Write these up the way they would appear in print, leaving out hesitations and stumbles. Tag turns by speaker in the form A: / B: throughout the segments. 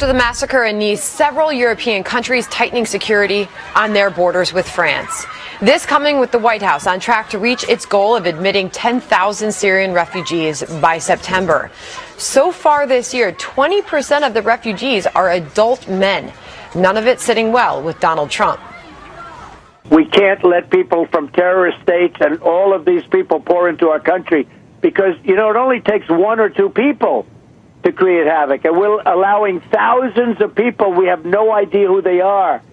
A: After the massacre in Nice, several European countries tightening security on their borders with France. This coming with the White House on track to reach its goal of admitting 10,000 Syrian refugees by September. So far this year, 20% of the refugees are adult men. None of it sitting well with Donald Trump.
B: We can't let people from terrorist states and all of these people pour into our country because, you know, it only takes one or two people to create havoc. And we're allowing thousands of people. We have no idea who they are.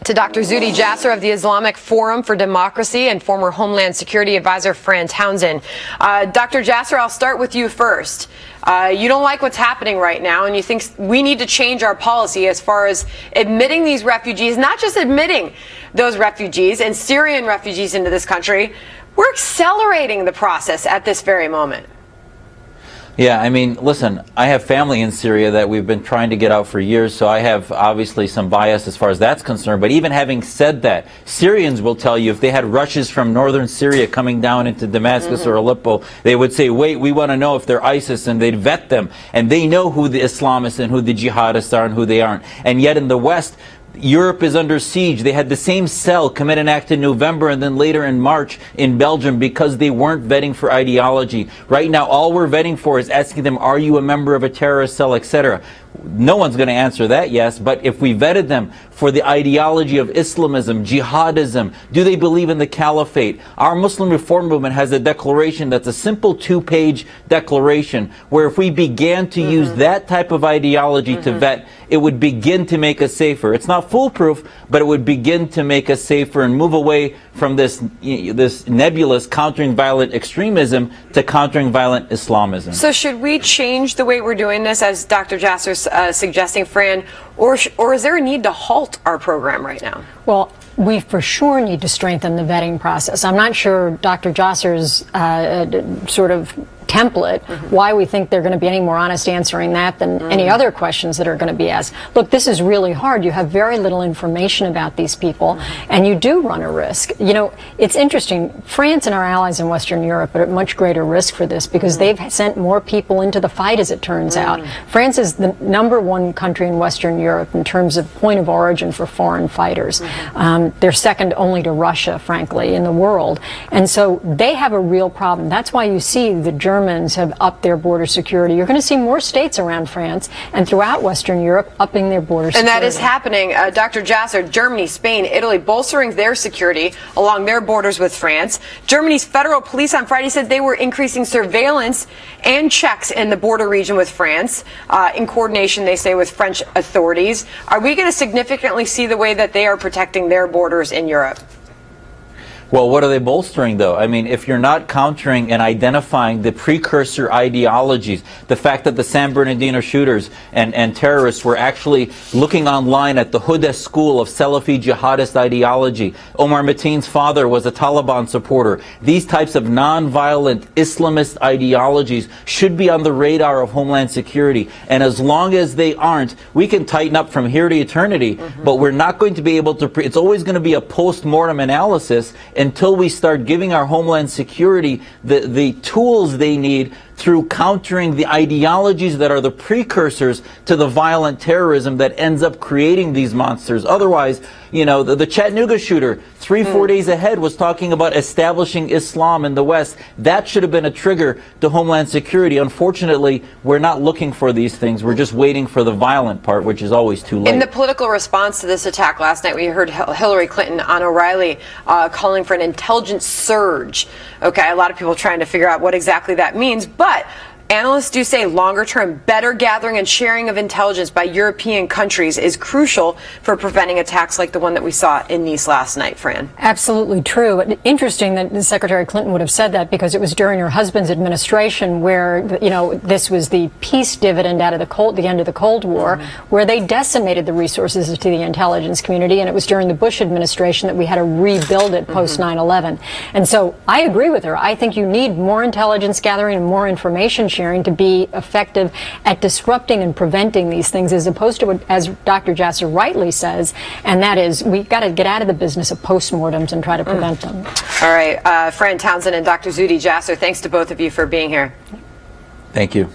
A: To Dr. Zuhdi Jasser of the Islamic Forum for Democracy and former Homeland Security Advisor Fran Townsend. Dr. Jasser, I'll start with you first. You don't like what's happening right now, and you think we need to change our policy as far as admitting these refugees, not just admitting those refugees and Syrian refugees into this country. We're accelerating the process at this very moment.
C: Yeah, I mean, listen, I have family in Syria that we've been trying to get out for years, so I have obviously some bias as far as that's concerned. But even having said that, Syrians will tell you if they had rushes from northern Syria coming down into Damascus or Aleppo, they would say, wait, we want to know if they're ISIS, and they'd vet them. And they know who the Islamists and who the jihadists are and who they aren't. And yet in the West, Europe is under siege. They had the same cell commit an act in November and then later in March in Belgium because they weren't vetting for ideology. Right now, all we're vetting for is asking them, are you a member of a terrorist cell, etc. No one's going to answer that yes, but if we vetted them for the ideology of Islamism, jihadism, do they believe in the caliphate? Our Muslim Reform Movement has a declaration that's a simple 2-page declaration where if we began to use that type of ideology to vet, it would begin to make us safer. It's not foolproof, but it would begin to make us safer and move away from this nebulous countering violent extremism to countering violent Islamism.
A: So should we change the way we're doing this, as Dr. Jasser's suggesting, Fran, or is there a need to halt our program right now?
D: Well, we for sure need to strengthen the vetting process. I'm not sure Dr. Jasser's sort of template, why we think they're going to be any more honest answering that than any other questions that are going to be asked. Look, this is really hard. You have very little information about these people, and you do run a risk. You know, it's interesting. France and our allies in Western Europe are at much greater risk for this because they've sent more people into the fight, as it turns out. France is the #1 country in Western Europe in terms of point of origin for foreign fighters. They're second only to Russia, frankly, in the world. And so they have a real problem. That's why you see the Germans have upped their border security. You're going to see more states around France and throughout Western Europe upping their border security.
A: And that is happening. Dr. Jasser, Germany, Spain, Italy bolstering their security along their borders with France. Germany's federal police on Friday said they were increasing surveillance and checks in the border region with France, in coordination, they say, with French authorities. Are we going to significantly see the way that they are protecting their borders in Europe?
C: Well, what are they bolstering, though? I mean, if you're not countering and identifying the precursor ideologies, the fact that the San Bernardino shooters and terrorists were actually looking online at the Huda school of Salafi jihadist ideology. Omar Mateen's father was a Taliban supporter. These types of non-violent Islamist ideologies should be on the radar of Homeland Security. And as long as they aren't, we can tighten up from here to eternity, but we're not going to be able to, it's always going to be a post-mortem analysis until we start giving our Homeland Security the tools they need through countering the ideologies that are the precursors to the violent terrorism that ends up creating these monsters. Otherwise, you know, the Chattanooga shooter 3-4 days ahead was talking about establishing Islam in the West. That should have been a trigger to Homeland Security. Unfortunately, we're not looking for these things. We're just waiting for the violent part, which is always too late.
A: In the political response to this attack last night, we heard Hillary Clinton on O'Reilly calling for an intelligence surge. Okay, a lot of people trying to figure out what exactly that means, but analysts do say longer term, better gathering and sharing of intelligence by European countries is crucial for preventing attacks like the one that we saw in Nice last night, Fran.
D: Absolutely true. Interesting that Secretary Clinton would have said that because it was during her husband's administration where, you know, this was the peace dividend out of the end of the Cold War, where they decimated the resources to the intelligence community, and it was during the Bush administration that we had to rebuild it post 9/11. And so I agree with her. I think you need more intelligence gathering and more information sharing to be effective at disrupting and preventing these things, as opposed to what, as Dr. Jasser rightly says, and that is we've got to get out of the business of postmortems and try to prevent them.
A: All right, Fran Townsend and Dr. Zuhdi Jasser, thanks to both of you for being here.
C: Thank you.